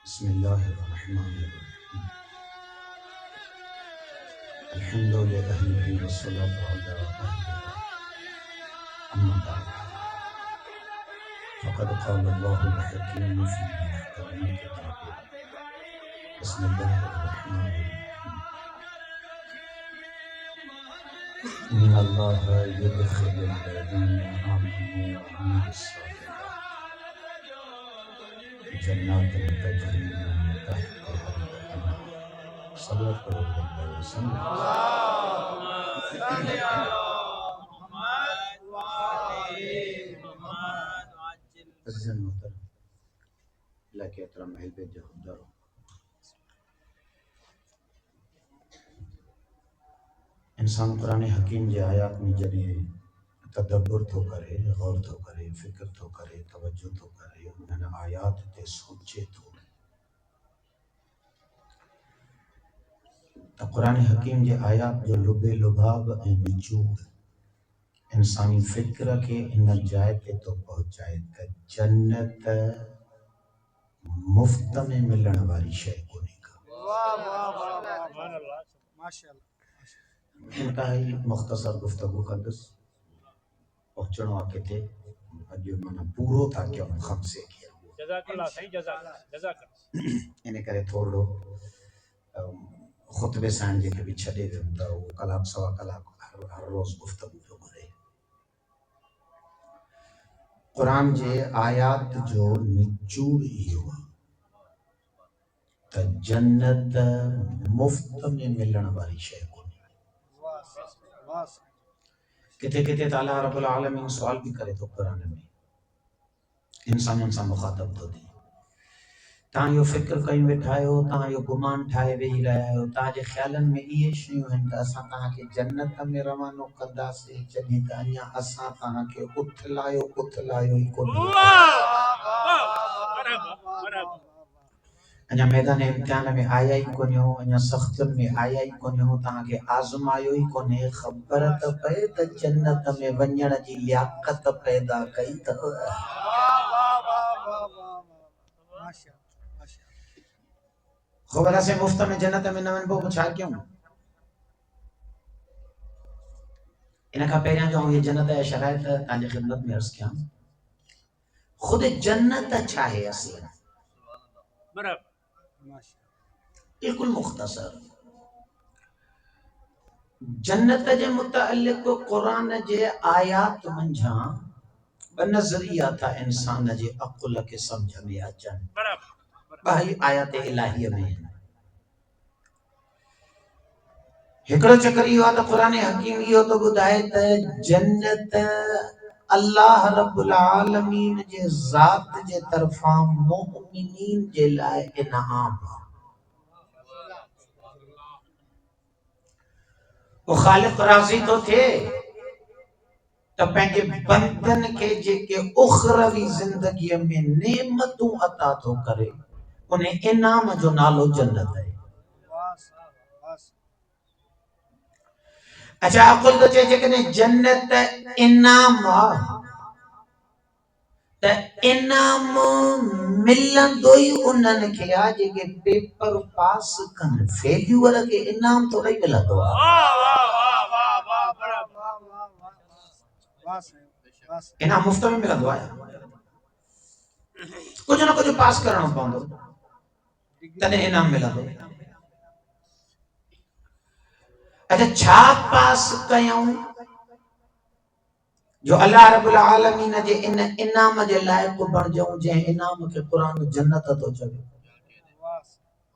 बिस्मिल्लाहिर्रहमानिर्रहीम। अल्हम्दुलिल्लाहि वस्सलातु अला अहलिहा अम्मा बाद। फ़क़द क़ालल्लाहुल हकीम फ़ी मुहकमिल किताबिह। बिस्मिल्लाहिर्रहमानिर्रहीम। इन्नल्लाहा युदखिलुल लज़ीना आमनू व अमिलुस्सालिहात जन्नातिन तजरी मिन तहतिहल अनहार। सल्लल्लाहु अलैहि वसल्लम। अज़ीज़ मोहतरम लके एहतराम अहल बैत जो खुदारो, इंसान कुरान हकीम जे आयात में जॾहिं तदब्बुर थो करे, गौर थो करे, फिक्र थो करे, तवज्जो थो करे, उन्हनि आयात ते सोचे थो त कुरान हकीम जे आयात जो लुबे लुभाव ऐं निचोड़ इंसानी फिक्र खे इन जाइ ते तो पहुचाए त जन्नत मुफ्त में मिलण वारी शइ कोन्हे का। इंतहाई मुख्तसर गुफ्तगू कंदुसि, पहुचणो आहे किथे, अॼु माना पूरो था कयूं खमसे खे। इन करे थोरो ख़ुतबे सां जेके बि छॾे वियुमि त उहो कलाक सवा कलाक हर रोज़ गुफ्तगू पियो घुरे। कुरान जे आयात जो निचोड़ इहो आहे त जन्नत मुफ्त में मिलण वारी शइ कोन्हे। किथे किथे त अल्लाह रब्बुल आलमीन सुवाल बि करे थो कुरान में, इंसाननि सां मुखातब थो थिए, तव्हां इहो फिक्र कई वेठा आहियो, तव्हां इहो गुमान ठाहे वेही रहिया आहियो, तव्हांजे ख़्यालनि में इहे शयूं आहिनि त असां तव्हांखे जन्नत में रवानो कंदासीं, जॾहिं त अञा असां तव्हांखे उथलायो ई कोन्हे। अञा मैदान इम्तिहान में आया ई कोन्हे हो, अञा सख़्तियुनि में आया ई कोन्हे हो, तव्हांखे आज़मायो ई कोन्हे। ख़बर त पए त जन्नत में वञण जी लियाक़त पैदा कई अथव। ख़बर आहे मुफ्त में जन्नत में न वञिबो, छा कयूं? इन खां पहिरियां जो ये जन्नत जा शराइत तव्हांजे ख़िदमत में अर्ज़ कयां। ख़ुद जन्नत छा आहे असली? बिल्कुल मुख्तसर जन्नत जे मुतालिक कुरान जे आयात मंझा ब नज़रिया था इंसान जे अक़ुल के समझ में अचनि। भाई आयात इलाहीअ में हिकिड़ो चक्कर इहो आहे त कुरान हकीम इहो तो ॿुधाए त जन्नत अल्लाह रब्बुल आलमीन जे ज़ात जे तरफ़ां मुमिनीन जे लाइ इनाम आहे। वो ख़ालिक़ राज़ी तो थे त पंहिंजे बंदन खे जेके उखरवी ज़िंदगीअ में नेमतूं अता थो करे, उन इनाम जो नालो जन्नत है। अच्छा अकुल तो चए जेकॾहिं जन्नत इनाम आहे त इनाम मिलंदो ई उन्हनि खे आहे जेके पेपर पास कनि। फेल्यूअर खे इनाम थोरा ई मिलंदो आहे। इनाम मुफ्त में मिलंदो आहे, कुछ न कुछ पास करणो पवंदो तॾहिं इनाम मिलंदो। अच्छा छा पास कयूं जो अल्लाह रब्बुल आलमीन जे इन इनाम जे लाइक़ बणजऊं, जंहिं इनाम खे कुरान जन्नत थो चवे?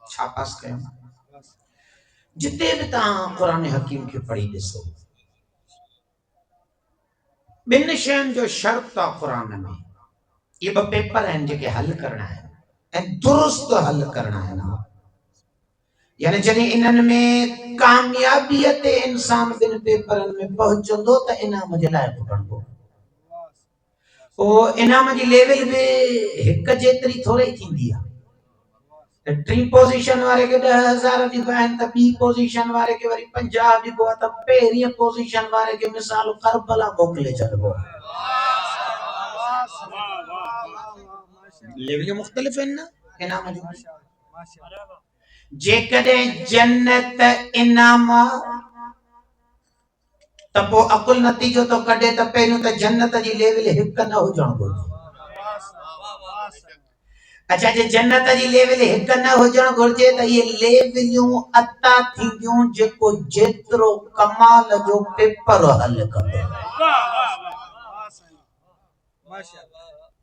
छा पास कयूं? जिते भी तव्हां कुरान हकीम खे पढ़ी ॾिसो, ॿिनि शयुनि जो शर्त आहे कुरान में। ये ॿ पेपर आहिनि जेके हल करणा आहिनि ऐं दुरुस्त हल करणा आहिनि। यानी जॾहिं इन्हनि में कामयाबीअ ते इंसान ॿिनि पेपरनि में पहुचंदो त इनाम जे लाइक़ बणिबो। पोइ इनाम जी लेवल बि हिक जेतिरी थोरी थींदी आहे। टी पोजीशन वारे खे 10,000 ॾिबा आहिनि त ॿी पोजीशन वारे खे वरी 50 ॾिबो आहे त पहिरीं पोजीशन वारे खे मिसाल करबला मोकिले छॾिबो। लेवल मुख़्तलिफ़ आहिनि न। इनाम जो जेकॾहिं जन्नत इनाम त पोइ अकुल नतीजो तो कढे त पहिरियों त जन्नत जी लेवल हिक न हुजण घुरिजे। अच्छा जे जन्नत जी लेवल हिक न हुजण घुरिजे त ये लेवलियूं अता थींदियूं जेको जेतिरो कमाल जो पेपर हल कंदो।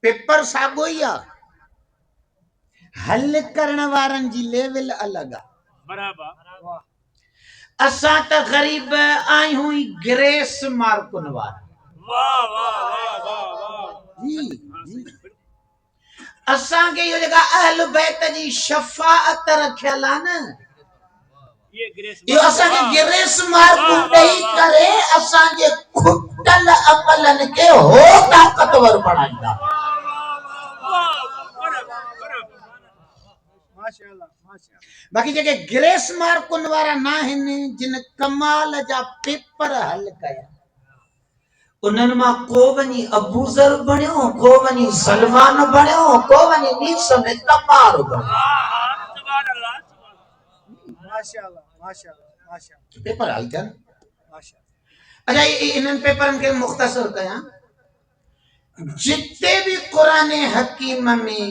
पेपर साॻियो ई आहे, हल करण वारनि जी लेवल अलॻि आहे। असां त ग़रीब आहियूं ई ग्रेस मार्कुनि वारा। जी जी असांखे इहो जेका अहल बैत जी शफाअत रखियल आहे न, इहो असांखे ग्रेस मार्कूं ॾेई करे असांजे खुटल अमलनि खे हो ताक़तवर बणाईंदा। बाक़ी जेके ग्रेस मार्कुनि वारा न आहिनि, जिन कमाल जा पेपर हल कया, उन्हनि मां को वञी अबूज़र बणियो, को वञी सलमान बणियो, को वञी नीस में तमार बणियो। पेपर हल थियन। अच्छा इन्हनि पेपरनि खे मुख़्तसर कयां, जिते भी कुरान हकीम में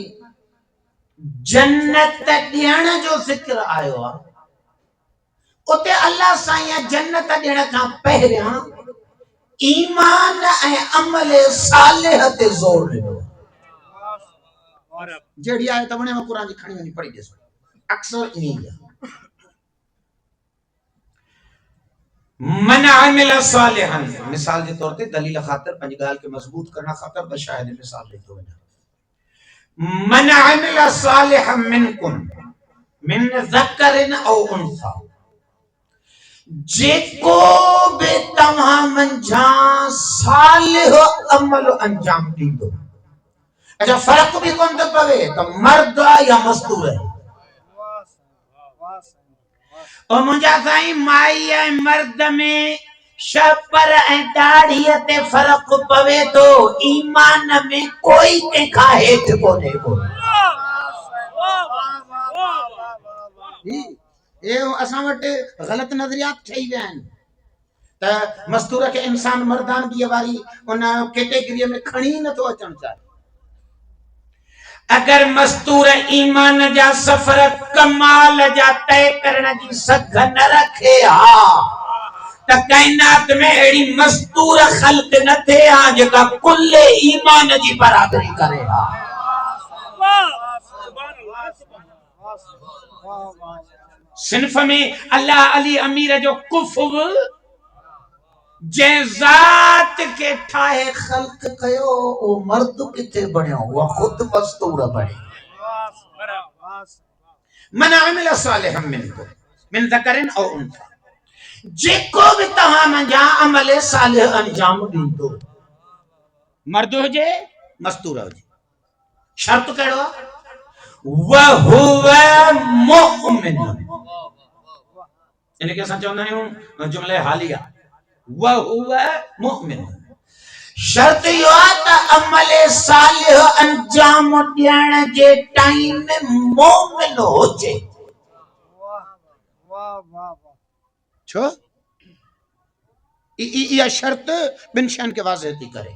जन्नत ॾियण जो ज़िक्र आयो आहे, उते अल्लाह साईं जन्नत ॾियण खां पहिरियां ईमान ऐं अमल सालिह ते ज़ोर ॾिनो। जहिड़ी आहे त वणे कुरान जी खणी वञी पढ़ी ॾिसो, अक्सर ईअं ई आहे। मन अमिल सालिहन, मिसाल जे तौर ते दलील ख़ातिर पंहिंजी ॻाल्हि खे मज़बूत करण ख़ातिर ॿ शायद मिसाल ॾेई वञा। मन अमिल सालिहन मिनकुम मिन ज़करिन औ उन्सा, जेको बि तव्हां मंझां सालिह अमल अंजाम ॾींदो। अच्छा फ़र्क़ बि कोन थो पवे त मर्द आहे या मस्तूर आहे। और मुंहिंजा साईं माई ऐं मर्द में शपर ऐं दाढ़ीअ ते फ़र्क़ पवे थो, ईमान में कोई कंहिंखां हेठि कोन्हे को। असां वटि ग़लति नज़रियात ठही विया आहिनि त मस्तूर खे इंसान मर्दानगीअ वारी उन कैटेगरीअ में खणी नथो अचणु चाहे। अगर मस्तूर ईमान जा सफ़र कमाल जा तय करण जी सघ न रखे हा त काइनात में अहिड़ी मस्तूर ख़ल्क़ न थे हा जेका कुल ईमान जी बराबरी करे हा। सिन्फ में अल्लाह अली अमीर जो कुफ़्व जंहिं ज़ात के ठाहे ख़ल्क़ कयो, वो मर्द किथे बणियो, वो खुद मस्तूर बणे। मन अमिल सालिहन मिनकुम मिन ज़करिन औ उन्सा, जेको भी तव्हां मंझां अमल सालिह अंजाम ॾींदो, मर्द हुजे मस्तूर हुजे, शर्त कहिड़ो आहे? वहुव मुमिन, इनके असां चवंदा आहियूं जुमले हालिया, वहुव मुमिन। शर्त इहो आहे त अमल सालिह अंजाम ॾियण जे टाइम में मोमिन हुजे। छो? इहा शर्त ॿिनि शयुनि खे वाज़ह थी करे।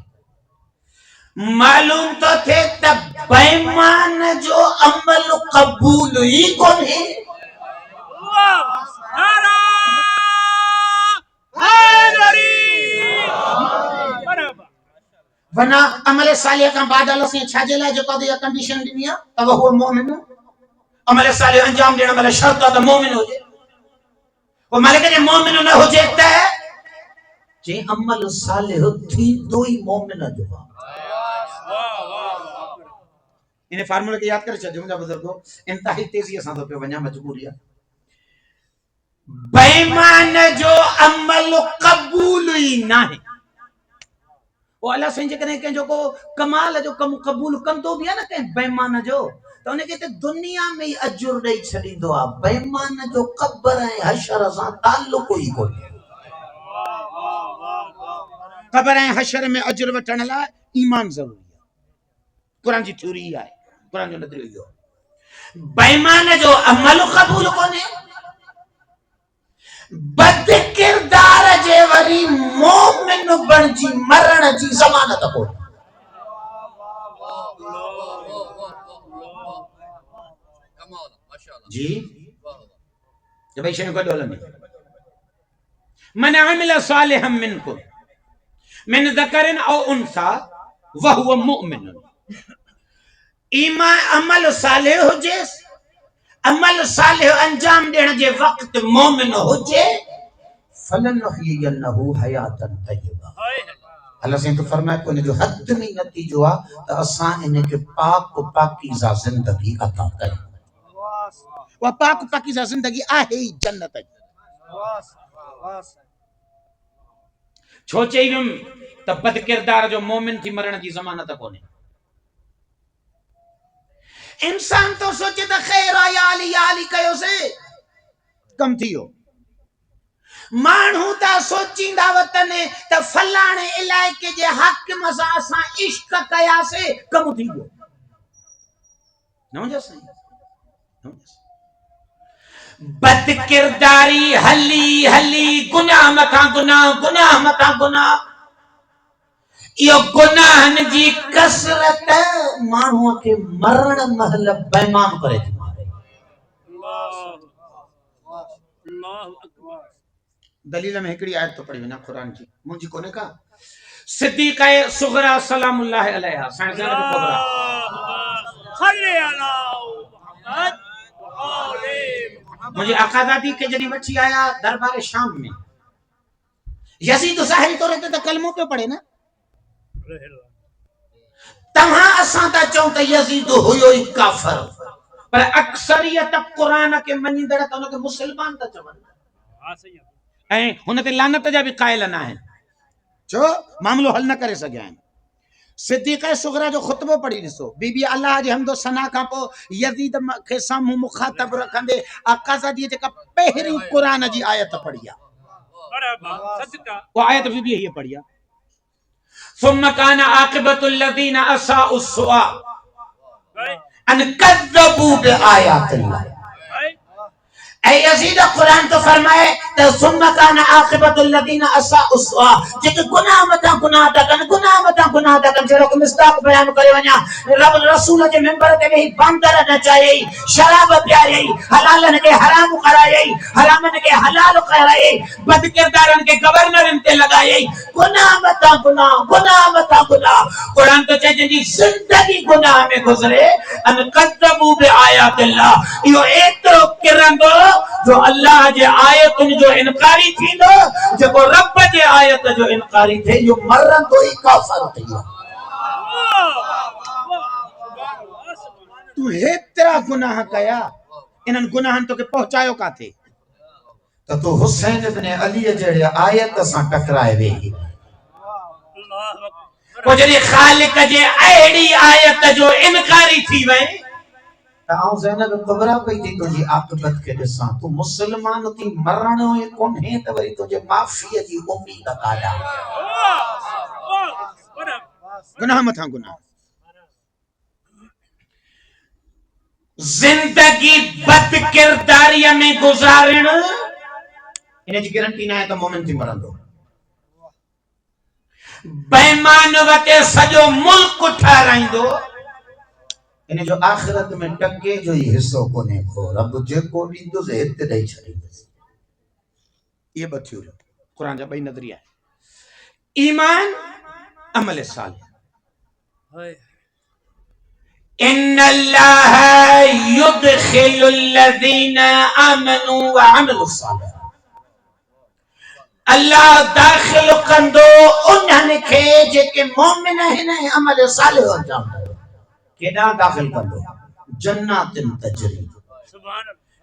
मालूम तो थे त बेईमान जो अमल कबूल ही कोन्हे। वरना अमल सालिह खां बाद अल्लाह से छाजे लाइ जेको दिया कंडीशन ॾिनी आहे त वो मोमिन, अमल सालिह अंजाम ॾियण महिल शर्त आहे त मोमिन हुजे। वो मालिक जे मोमिन न हुजे त जे अमल सालिह थींदो ई मोमिन जो आहे। इन फार्मूले खे याद करे छॾियो मुंहिंजा बुज़ुर्गो, इंतहाई तेज़ीअ सां थो पियो वञा, मजबूरी आहे। बेईमान जो अमल कबूल ई नाहे। वो अल्लाह साईं जेकॾहिं कंहिंजो को कमाल जो कमु क़बूल कंदो बि आहे न कंहिं बेईमान जो, त उनखे त दुनिया में ई अजुर ॾेई छॾींदो आहे। बेईमान जो क़ब्र ऐं हशर सां ताल्लुक़ ई कोन्हे। क़ब्र ऐं हशर में अजुर वठण लाइ ईमान ज़रूरी आहे। कुरान जी थ्योरी आहे, कुरान जो नज़रियो इहो। बेईमान जो अमल कबूल कोने, बद किरदार जे वरी मोमिन बणजी मरण जी ज़मानत को। जी जब भाई शेन को डोलने मन अमिल सालिहम मिनकुम मिन ज़करिन औ उनसा वहुव मुमिन। ईमान अमल सालिह हुजे, अमल सालिह अंजाम देने जे वक्त मोमिन हुजे, फलनुहयिन्नहु हयातन तय्यबा। अल्लाह से तो फरमाया कोने जो हद में नतीजो आ त असां इनके पाक पाकीज़ा जिंदगी अता कई। वा पाक पाकीज़ा जिंदगी आहे ही जन्नत जी। छो चईम त बद किरदार जो मोमिन थी मरण जी ज़मानत कोने। इंसान तो सोचे त खैर या अली कयो से कम थियो, मानू ता सोचींदा वतने त फलाणे इलाके जे हाकिम सां असां इश्क कयासे कम थी गयो न जैसे बद किरदारी हली हली गुनाह मथा गुनाह गुनाह मथा गुनाह, यो गुनाहन जी कसरत मानू के मरण महल बेईमान करे थी मारे। दलील में हिकड़ी आयत तो पढ़ी ना कुरान की मुंजी कोने का सिद्दीक़ा सुगरा सलामुल्लाह अलैहा साईं ज़ैनब कुबरा सल्ले अला मुहम्मद। मुझे अकादादी के जड़ी बच्ची आया दरबार शाम में, यजीद साहिल तो रहते तो कलमों पे पढ़े ना तहां असां ता चऊं त यजीद हुयो ही काफिर, पर अक्सरियत कुरान के मञींदड़ त उनके मुसलमान ता चवनि। हां सही है ऐं हुन ते लानत जा भी कायल न आहिनि छो मामलो हल न करे सघिया आहिनि। सिद्दीक़ा सुगरा जो खुतबो पढ़ी ॾिसो, बीबी अल्लाह जे हमदो सना खां पोइ यज़ीद खे साम्हूं मुखातब रखंदे अकाज़ादी जेका पहिरीं कुरान जी आयत पढ़ी आहे वो आयत बीबी ये पढ़ी आहे सुम्मा कान आक़िबतुल लज़ीना असाउस सुआ अन कज़्ज़बू बिआयातिल्लाह। ऐ यजीद कुरान तो फरमाए त सुम्मा कान आक़िबतुल लज़ीना असाउस सुआ, जेके गुनाह मथा गुनाह था कन गुनाह मथा गुनाह था कन जहिड़ो मिस्ताक बयान करे वञा रब रसूल जे मिंबर ते वेही बांदर नचायई, शराब पियारई, हलालन के हराम करायई, हरामन के हलाल करायई, बद किरदारन के गवर्नरन ते लगायई, गुनाह मथा गुनाह गुनाह मथा गुनाह। कुरान तो चए जी जिंदगी गुनाह में गुजरे अन कज़्ज़बू बिआयातिल्लाह, यो एतिरो किरंदो जो अल्लाह जे आयतुन जो इनकारी थींदो, जेको रब जे आयत जो इनकारी थे यो मरंदो ही काफिर थी। तू हेतिरा गुनाह कया इन्हनि गुनाहनि तोखे पहुचायो काथे त तू हुसैन इब्न अली जहिड़े आयत सां टकराए वेही। पोइ जॾहिं ख़ालिक जे अहिड़ी आयत जो इनकारी थी वई त आऊं ज़ैनब कुबरा पई थी तुंहिंजी आक़िबत खे ॾिसां, तू मुसलमान थी मरणो ई कोन्हे त वरी तुंहिंजे माफ़ीअ जी उम्मीद काॾा। गुनाह मथां गुनाह, जिंदगी बद किरदारीअ में गुज़ारण इन जी गारंटी न आहे त मोमिन थी मरंदो। बेईमान वटे सॼो मुल्क ठाराईंदो, इन जो आखिरत में टके जो ही हिस्सो कोने को। रब जेको ॾींदुसि हिते ॾेई छॾींदुसि। ये ॿ थियूं कुरान जा ॿई नज़रिया आहिनि, ईमान अमल सालिह। इन्नल्लाह युदखिलुल लज़ीना आमनू व अमिलुस सालिह, अल्लाह दाखिल कंदो उन्हनि खे जेके मोमिन आहिनि अमल सालिह अंजाम ॾींदो। केॾा दाखिल कंदो? जन्नातिन तजरी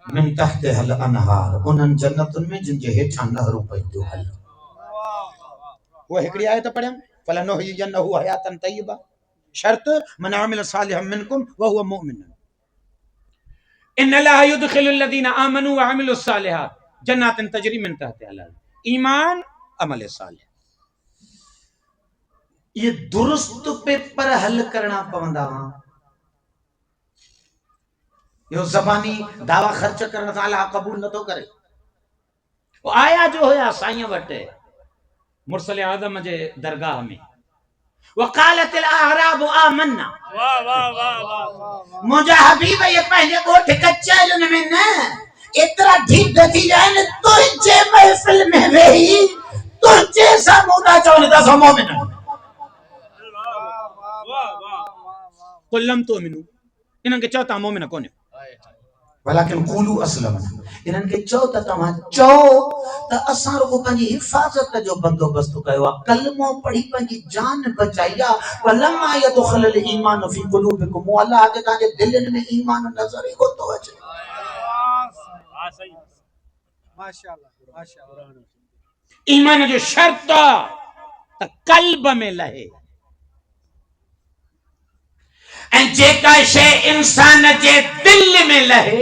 मिन तहतिहल अनहार, उन्हनि जन्नतुनि में जिन जे हेठां नहरूं पवंदियूं हल। वो हिकड़ी आयत पढ़ियम फलनुहयिन्नहु हयातन तय्यबा, शर्त मन अमिल सालिहम मिनकुम व हुव मुमिन। इन्नल्लाह युदखिलुल लज़ीना आमनू व अमिलुस सालिहात जन्नातिन तजरी मिन तहतिहल अनहार। ईमान अमल सालिह, ये दुरुस्त पेपर हल करना पवंदा। यो ज़बानी दावा ख़र्च करण सां अल्लाह क़बूल नथो करे। वो आया जो हुया साईं वटि मुरसल आज़म जे दरगाह में, वक़ालतिल अअराबु आमन्ना। वाह वाह वाह वाह। मुंहिंजा हबीब ये पंहिंजे ॻोठ कचहरियुनि में न एतिरा ढीठ थी विया आहिनि, तुंहिंजे महफ़िल में वेही तुंहिंजे साम्हूं था चवनि था असां मोमिन आहियूं। कुल लम तुमिनू, इन्हनि खे चओ तव्हां मोमिन कोन्हे, वलाकिन क़ूलू असलमना, इन्हनि खे चओ त तव्हां चओ त असां रुगो पंहिंजी हिफ़ाज़त जो बंदोबस्त कयो आहे, कलमो पढ़ी पंहिंजी जान बचाई आहे। वलमा यदखुलल ईमान फी क़ुलूबिकुम, अल्लाह के तव्हांजे दिलनि में ईमान नज़र ई कोन थो अचे। हां सही, माशाअल्लाह माशाअल्लाह। ईमान जो शर्त त कल्ब में लहे, ऐं जेका शइ इंसान जे दिल में लहे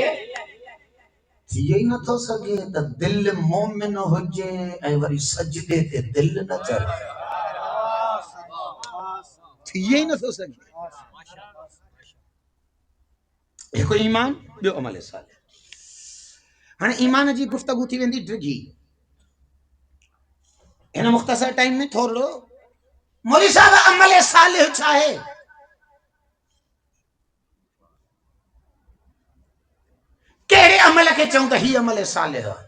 थी ही नथो सघे त दिल मोमिन हुजे ऐं वरी सजदे ते दिल न चढ़े, थी ही नथो सघे। हिकु ईमान, ॿियो अमल सालिह। हाणे ईमान जी गुफ़्तगू थी वेंदी डिघी, हिन मुख़्तसर टाइम में थोरो मौलवी साहब अमल सालिह छा आहे? कहिड़े अमल खे चऊं त ही अमल सालिह आहे?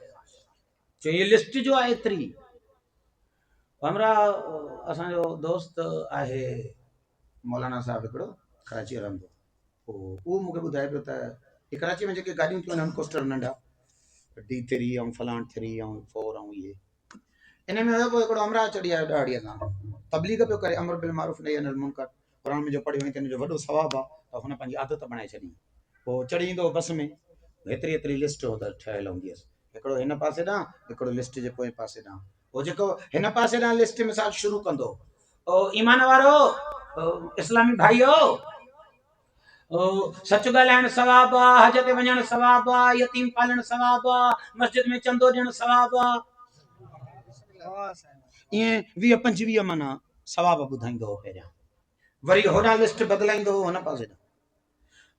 जो ये लिस्ट जो आहे एतिरी। हमरा असांजो दोस्त आहे मौलाना साहब हिकिड़ो कराची रहंदो, उहो मूंखे ॿुधाए पियो त कराची में जेके गाॾियूं थियूं आहिनि कोस्टर नंढा D3 ऐं फलाण 3 ऐं 4 ऐं इहे, इन में हुयो पोइ हिकिड़ो अमरा चढ़ी आयो ॾाढीअ सां तबलीग पियो करे, अमर बिल मारूफ नही अनिल मुनकर, क़ुरान में जो पढ़ियो हुई त हिनजो वॾो सवाबु आहे, त हुन पंहिंजी आदत बणाए छॾी। पोइ चढ़ी ईंदो बस में, हेतिरी हेतिरी लिस्ट हो त ठहियल हूंदी हुअसि, हिकिड़ो हिन पासे ॾांहुं हिकिड़ो लिस्ट जे पोइ पासे ॾांहुं, वो जेको हिन पासे ॾांहुं लिस्ट मिसाल शुरू कंदो, ओ ईमान वारो, इस्लामी भाइयो, सच ॻाल्हाइण सवाबु आहे, हज ते वञण सवाबु आहे, यतीम पालण सवाबु आहे, मस्जिद में चंदो ॾियण सवाबु आहे, ईअं 20-25 माना सवाबु ॿुधाईंदो हो पहिरियां, वरी होॾां लिस्ट बदिलाईंदो हो हुन पासे ॾांहुं।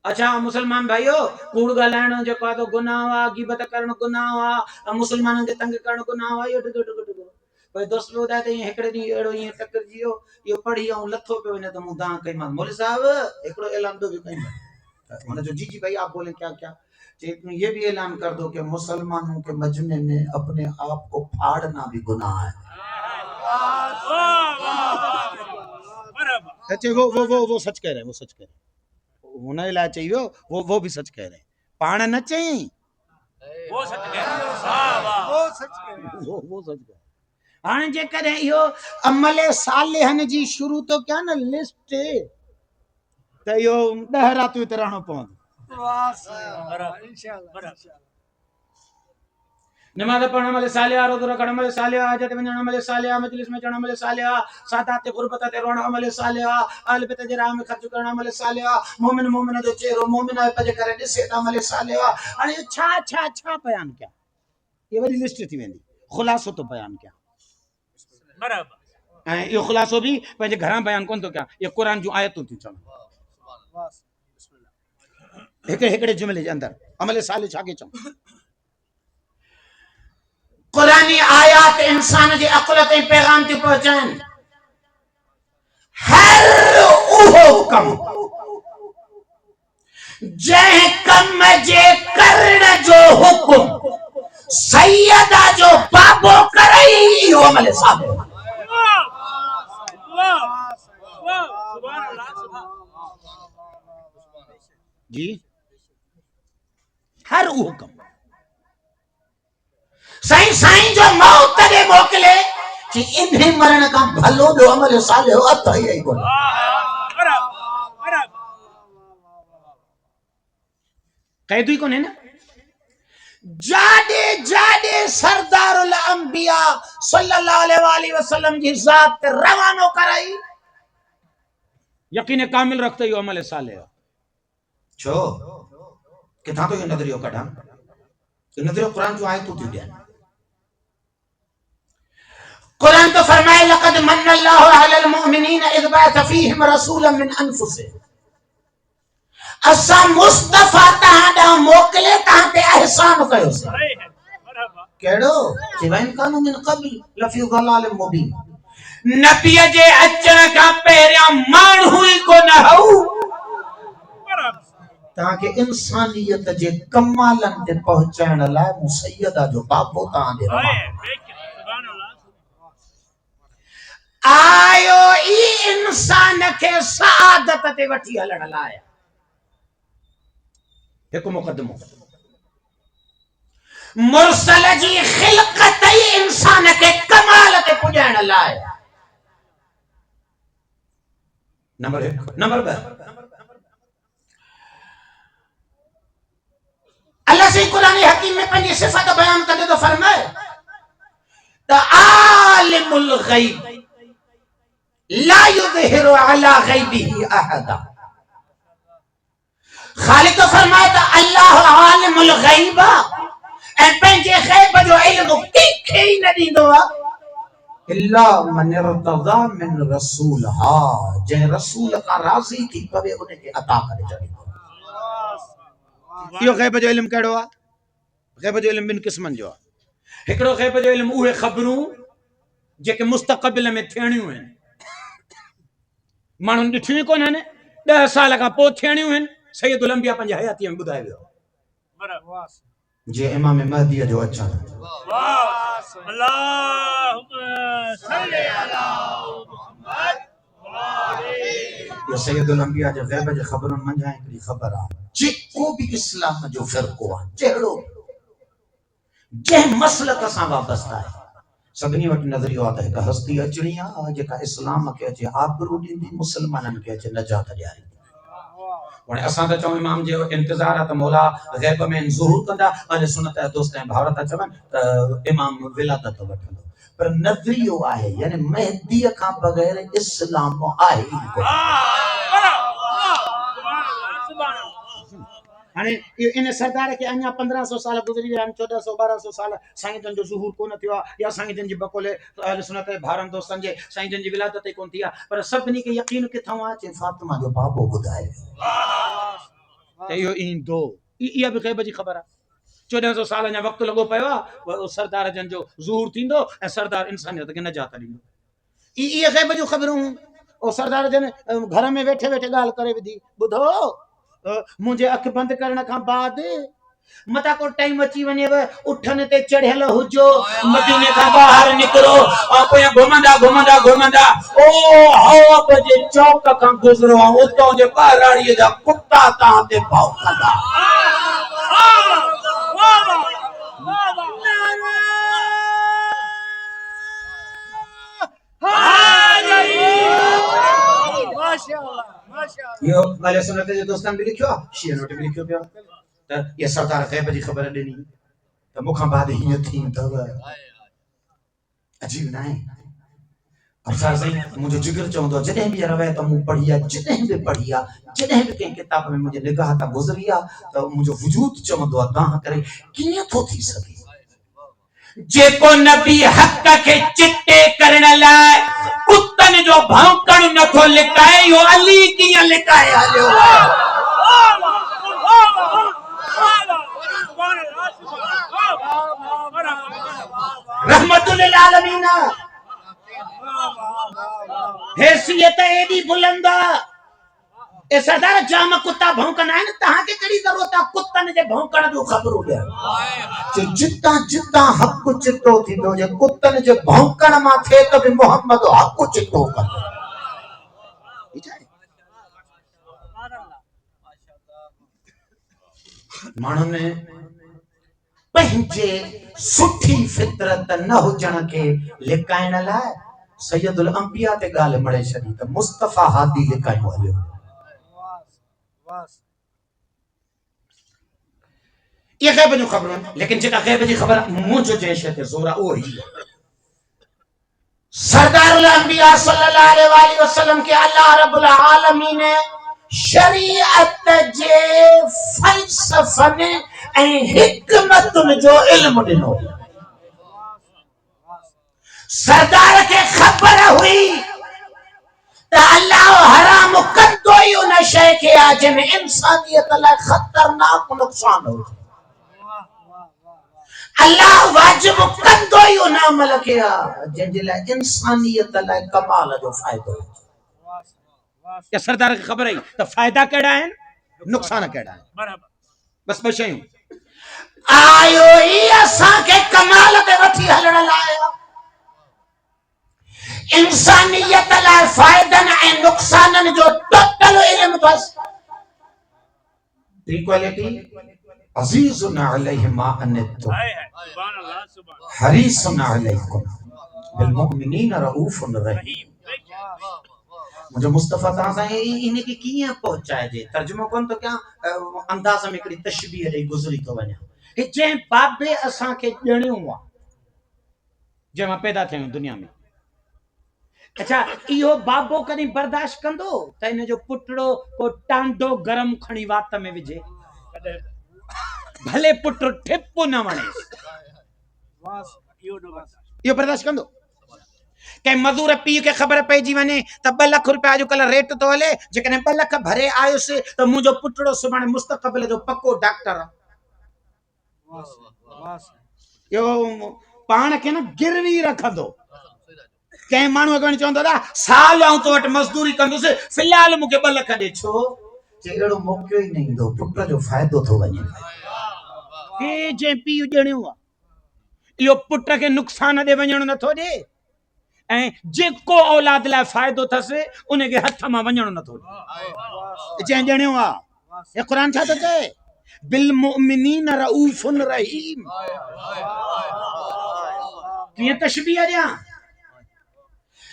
अच्छा मुसलमान भाइयो, कूड़ ॻाल्हाइण जेको आहे त गुनाह आहे, गीबत करणु गुनाह आहे, मुसलमाननि खे तंग करणु गुनाह आहे, इहो ढिघो भाई दोस्त ॿुधाए त ईअं हिकिड़े ॾींहुं अहिड़ो ईअं टकरिजी वियो, इहो पढ़ी ऐं लथो पियो वञे त मूं दां कईमांसि, मौलवी साहब हिकिड़ो ऐलान ॿियो बि कईमांसि, हुनजो जी भाई आप बोले क्या क्या, ये भी ऐलान कर दो कि मुसलमानों के मजमे में अपने आप को फाड़ना भी गुनाह है। वो सच कह रहे हैं, वो सच कह रहे हैं, हुन लाइ चई वियो, वो भी सच कह रहे हैं, पाण न चई, वो सच कह रहे हैं, वाह वाह, वो सच कह रहे हैं, वो सच कह। हाणे जेकॾहिं इहो अमल सालिहनि जी शुरू तो कया न लिस्ट, त इहो 10 रातियूं ते रहणो पवंदो। नमाज़ पढ़ण अमल सालिह, रोज़ो रखण अमल सालिह, हज ते वञण अमल सालिह, मजलिस में अचण अमल सालिह, सादात ते गुरबत ते रहण अमल सालिह, अहल बित जे राह में ख़र्च करण अमल सालिह, मोमिन मोमिन जो चेहरो मोमिन पजे करे ॾिसे त अमल सालिह। हाणे छा छा छा बयान कया, ये वरी लिस्ट थी वेंदी, ख़ुलासो तो बयान कया, बराबर, ऐं इहो ख़ुलासो बि पंहिंजे घरां बयान कोन थो कयां, ये क़ुरान जूं आयतूं थी चवनि, हिकिड़े जुमिले जे अंदरि अमल सालिह छा खे चऊं। क़ुरानी आयात इंसान जे अक़ल ते पैगाम थी पहुचाइनि, हर उहो कम जंहिं कम जे करण जो हुकुम सैयदा जो बाबो करई, इहो अमल सालिह। जी हर उहो कम साईं जो मौत दे मोकले कि इन्हें मरण का भलो जो अमल सालिह अथ ई कोन। कैदी कोने न, जाडे जाडे सरदारुल अंबिया सल्लल्लाहु अलैहि वसल्लम जी जात ते रवानो कराई, यकीन कामिल रखते यो अमल सालिह। छो किथां तो ये नजरियो कढां, ये नजरियो कुरान जो आयतूं थी ॾियनि। कुरान तो फरमाए लक़द मन्नल्लाहु अलल मुमिनीन इज़ बअथ फीहिम रसूलन मिन अनफुसिहिम, असा मुस्तफा तहां मोकले तहां ते एहसान कयो से केड़ो सिवाइन कानू मिन क़बल लफी ज़लाल मुबीन नबी जे अचण का पहिरियां माण्हू ई कोन हो ताके इंसानियत जे कमालन ते पहुंचाइण लाइ मुसैयदा जो बाबो तां दे आयो ई इंसान के सआदत ते वठी हलण लाइ एक मुकदमो मुरसल जी खिलकत ही इंसान के कमाल ते पुजाइण लाइ नंबर 1 नंबर 2 अल्लाह से कुरान हकीम में पंजी सिफत बयान करे तो फरमाए त आलिमुल गैब ला युज़हिरु अला गैबिही अहदा खालिक तो फरमाए त अल्लाह आलिमुल गैब ऐ पंजे गैब जो इल्म कंहिंखे ई न ॾींदो आहे इल्ला मन इर्तज़ा मिन रसूल हा जंहिं रसूल खां राज़ी थी पवे उनखे अता करे छॾींदो यो गैब जो इल्म केड़ो आ गैब जो इल्म बिन किस्मन जो आ एकड़ो गैब जो इल्म उहे खबरूं जेके मुस्तक़बिल में थियणियूं आहिनि माण्हुनि ॾिठियूं कोन आहिनि 10 साल खां पोइ थियणियूं आहिनि सैयदुल अंबिया पंहिंजी हयातीअ में ॿुधाए वियो जे इमाम महदी जो अचण अल्लाहुम्मा सल्ली अला मुहम्मद ये सैयदुल अंबिया जो गैब जे खबरुनि मंझां हिकिड़ी ख़बर आहे जेको भी इस्लाम जो फ़िरक़ो आहे जहिड़ो जंहिं मसलक सां वाबस्ता आहे सभिनी वटि नज़रियो आहे त हिकु हस्ती अचणी आहे जेका इस्लाम खे अचे आबरू ॾींदी मुसलमाननि खे अचे नजात ॾियारींदी हाणे असां त चऊं इमाम जो इंतज़ार आहे त मौला गैब में ज़ुहूर कंदा अहले सुन्नत जा दोस्त ऐं भाउर था चवनि त इमाम विलादत वठंदो पर नज़रियो आहे यानी महदीअ खां बग़ैर इस्लाम आहे ई कोन हाने इन सरदार के अन्या 1500 साल गुजरी विया 1400 1200 साल साईं जन जो ज़ुहूर कोन थियो या साईं जन जी बकोले अहले सुन्नत भारन दोस्तन जे साईं जन जी विलादत कोन थी पर सभनी के यकीन किथां आ चे फातिमा जो बाबो बुधाए ते यो ईंदो इया भी गैब जी खबर आ 1400 साल अञा वक्त लगो पयो आ सरदार जन जो ज़ुहूर थींदो ऐं सरदार इंसानियत के नजात ॾींदो इया गैब जो खबरूं ओ सरदार जन घर में वेठे वेठे गाल करे विधी बुधो मुझे अख बंद करने का बाद मता को टाइम अची वने उठन ते चढ़ियल हुजो मदीने का बाहर निकलो और कोई घुमंदा घुमंदा घुमंदा ओ हौब जे चौक का गुजरो उतो जे बाराड़ी जा कुत्ता ता ते भौंकदा यो वाले सुन्नत जे दोस्तन भी लिखियो शिया नोट भी लिखियो पियो त ये सरदार गैब जी खबर ॾिनी त मुखां बाद हीअं थींदव अजीब न आहे अफसर साईं मुंहिंजो जिगर चवंदो जॾहिं बि रवायत मूं पढ़ी आहे जॾहिं बि पढ़ी आहे जॾहिं बि कंहिं किताब में मुंहिंजे निगाह तां गुज़री आहे त मुंहिंजो वजूद चवंदो आहे तव्हां करे कीअं थो थी सघे जेको नबी हक़ के चिट्टे करण लाइ कुत्तन जो भौंकण नथो लिकाए यो अली कीअं लिकाए हलियो रहमतुल लिल आलमीन हैसियत एडी बुलंद ए सरदार जाम कुत्ता भौंकना है तहां के कड़ी जरूरत है कुत्तन जे भौंकण जो खबर हो गया जिता जिता हक चितो थींदो जे कुत्तन जे भौंकण मा थे त भी मोहम्मद हक चितो कर माण्हुनि में पंहिंजे सुठी फितरत न हुजण के लिकाइण लाइ सैयदुल अंबिया ते ॻाल्हि मड़े छॾी त मुस्तफा हादी लिकायो हलियो ये गैब जो खबर लेकिन जेका गैब जी खबर मुझे जैसे ते जोरा वो ही सरदारुल अंबिया सल्लल्लाहु अलैहि वसल्लम के अल्लाह रब्बुल आलमीन ने शरीयत जे फलसफन ए हिकमतुन जो इल्म दिनो सरदार के खबर हुई त अल्लाह हराम कंदो ई उन शइ खे आहे जंहिंमें इंसानियत लाइ ख़तरनाक नुक़सान हो। अल्लाह वाजिब कंदो ई उन अमल खे आहे जंहिंजे लाइ इंसानियत लाइ कमाल जो फ़ाइदो हो। या सरदार खे ख़बर आई त फ़ाइदा कहिड़ा आहिनि, नुक़सान कहिड़ा आहिनि। बराबर, बस ॿ शयूं। आयो ई असांखे कमाल ते वठी हलण लाइ इंसानियत लाइ फ़ाइदनि ऐं नुक़साननि जो टोटल इल्मु अथसि। इक्वालिटी अज़ीज़ुन अलैहि मा अनितुम हरीसुन अलैकुम बिल मुमिनीन रऊफ़ुन रहीम। मुझे मुस्तफा तां सां इन के कीअं पहुचाइजे, तर्जुमो कोन तो क्या अंदाज़ में हिकिड़ी तशबीह ॾेई गुज़री तो वञा। हे जंहिं बाबे असांखे ॼणियो आहे, जंहिं मां पैदा थिया आहियूं दुनिया में, अच्छा इहो बाबो कॾहिं बर्दाश्त कंदो त इन जो पुटड़ो को टांडो गरम खणी वात में विझे? भले पुट ठिप न वणे, इहो बर्दाश्त कंदो? कंहिं मज़दूर पीउ खे ख़बर पइजी वञे त 2 लाख रुपया अॼुकल्ह रेट तो हले, जेकॾहिं 2 लाख भरे आयुसि त मुंहिंजो पुटड़ो सुभाणे मुस्तक़बिल जो पको डॉक्टर आहे। इहो पाण खे न गिरवी रखंदो। कंहिं माण्हू अॻु चवंदो दादा साल आऊं तो वटि मज़दूरी कंदुसि, फ़िलहाल मूंखे 2 लाख ॾे। छो? अहिड़ो मौक़ो ई न ईंदो, पुट जो फ़ाइदो थो वञे। हे जंहिं पीउ ॼणियो आहे, इहो पुट खे नुक़सान ॾे वञणु नथो ॾे, ऐं जेको औलाद लाइ फ़ाइदो अथसि उनखे हथ मां वञणु नथो ॾे। जंहिं ॼणियो आहे, हे क़ुरान छा थो चए? बिल मुमिनीन रऊफ़ुन रहीम। कीअं तशबीह ॾियां?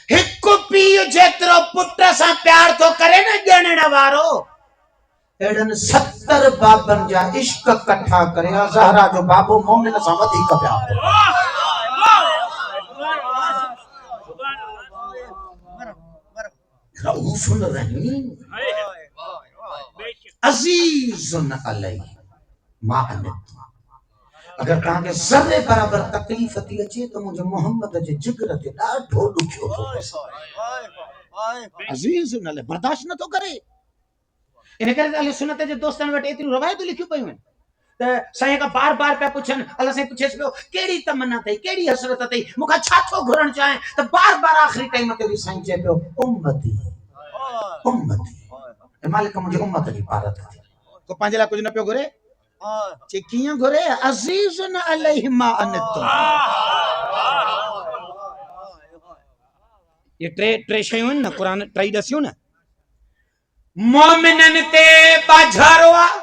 हिकु पीउ जेतिरो पुट सां प्यार थो करे न ॼणण वारो, अहिड़नि 70 बाबनि जा इश्क कठा करे ज़हरा जो बाबो मोमिन सां वधीक प्यार थो करे। रऊफ़ुन रहीम अज़ीज़ुन अलैहि मा अनितुम। अगर तव्हांखे ज़र्रे बराबर तकलीफ़ थी अचे त मुंहिंजे मोहम्मद जे जिगर ते ॾाढो ॾुखियो थो पए। अज़ीज़ुन अलैहि बर्दाश्त नथो करे। इन करे अहले सुन्नत जे दोस्तनि वटि एतिरियूं रवायतूं लिखियूं पयूं आहिनि त साईं खां बार बार पिया पुछनि, अल्लाह साईं पुछेसि पियो कहिड़ी तमन्ना अथई, कहिड़ी हसरत अथई, मूंखां छा थो घुरणु चाहे, त बार बार आख़िरी टाइम ते साईं चए पियो उम्मती उम्मती। मालिक मुंहिंजी उम्मत जी पारत थी। को पंहिंजे लाइ कुझु न पियो घुरे? चे कीअं घुरे? अज़ीज़ुन अलैहि मा अनितुम। ये टे शयूं आहिनि न, क़ुरान टई दसियूं न। मोमिनन ते बाझारो आहे,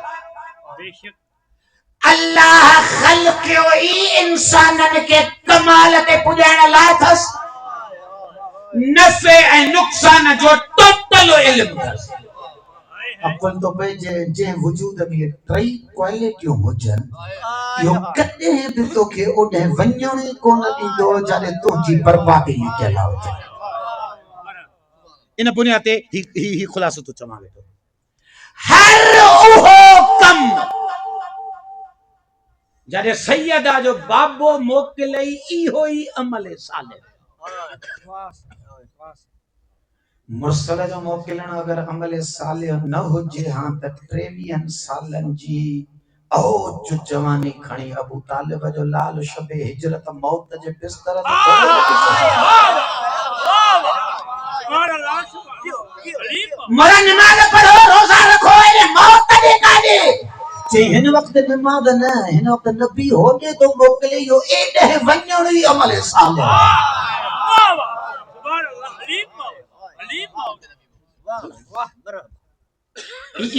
अल्लाह ख़ल्क़ियो ई इंसानन के कमाल ते पुॼाइण लाइ अथसि। नफ़े ऐं नुक़सान जो टोटल इल्मु अथसि। अकुल तो पे जे वजूद में टई क्वालिटियूं हुजनि, इहो कॾहिं बि तोखे ओॾे वञण ई कोन ॾींदो जॾहिं तुंहिंजी बर्बादी लिखियल हुजे। इन बुनियाद ते ही ख़ुलासो तो चवां वेठो। हर उहो कम जॾहिं सैयदा जो बाबो मोकिलई, इहो ई अमल साले। मुर्सल जो मोकिलण अगर अमल साले न हुजे हां त 23 सालन जी औज जवानी खणी अबू तालिब जो लाल शबे हिजरत मौत जे बिस्तर ते मरा नमाज पढ़ो, रोजा रखो, ए मौत दी काडी जे हिन वक्त नमाज न, हिन वक्त नबी होने तो मोकिले, यो एॾे वञण ई अमल साले।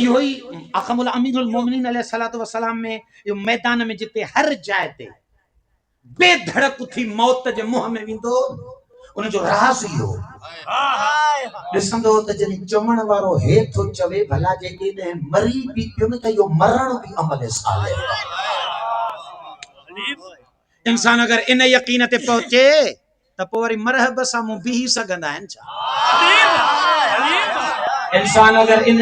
इहो ई अक़मुल अमीनुल मोमिनीन अलैहिस्सलातु वस्सलाम में यो मैदान में जिते हर जाइ ते बेधड़क थी मौत जे मुंह में वेंदो, उन जो राज़ इहो ॾिसंदो त जॾहिं चवण वारो हे थो चवे भला जे केॾे मरी बि पियो न त इहो मरण बि अमल साले। इंसान अगर इन यकीन ते पहुचे त पोइ वरी मरहब सां मूं बीही सघंदा आहिनि छा? इंसान अगर इन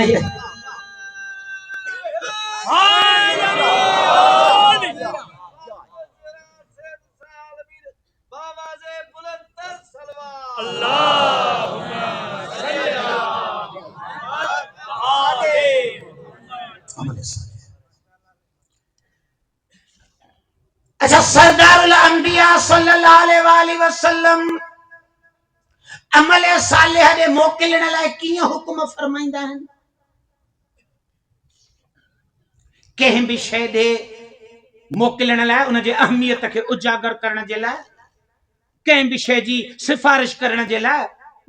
अच्छा, सरदारुल अंबिया सल्लल्लाहु अलैहि वसल्लम अमल सालिह दे मोकिलण लाइ कीअं हुकुम फरमाईंदा आहिनि? कंहिं बि शइ दे मोकिलण लाइ उन जे अहमियत खे उजागर करण जे लाइ, कंहिं बि शइ जी सिफारिश करण जे लाइ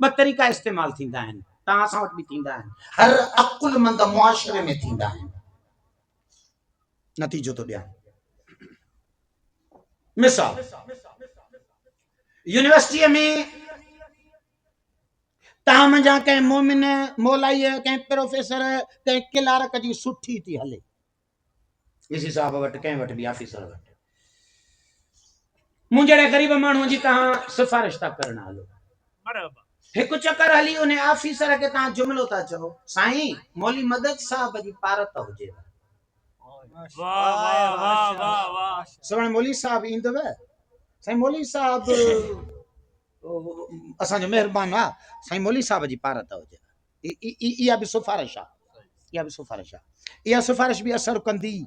ॿ तरीक़ा इस्तेमाल थींदा आहिनि। तव्हां सां वटि बि थींदा आहिनि, हर अकुलमंद मुआशरे में थींदा आहिनि। नतीजो तो ॾियां। मिसाल, यूनिवर्सिटीअ में तव्हां मुंहिंजा कंहिं मोमिन मौलाईअ, कंहिं प्रोफेसर, कंहिं क्लार्क जी सुठी थी हले, वीसी साहब वटि, कंहिं वटि बि ऑफिसर वटि, मुंहिंजे जहिड़े ग़रीब माण्हूअ जी तव्हां सिफारिश था करण हलो, हिकु चक्कर हली उन ऑफिसर खे तव्हां जुमिलो था चओ, साईं मौली मदद साहब जी पारत हुजे, सवण मौली साहब ईंदव, साईं मौली साहब असांजो महिरबान आहे, साईं मौली साहब जी पारत हुजे, इहा बि सिफारिश आहे, इहा बि सिफारिश आहे, इहा सिफारिश बि असर कंदी।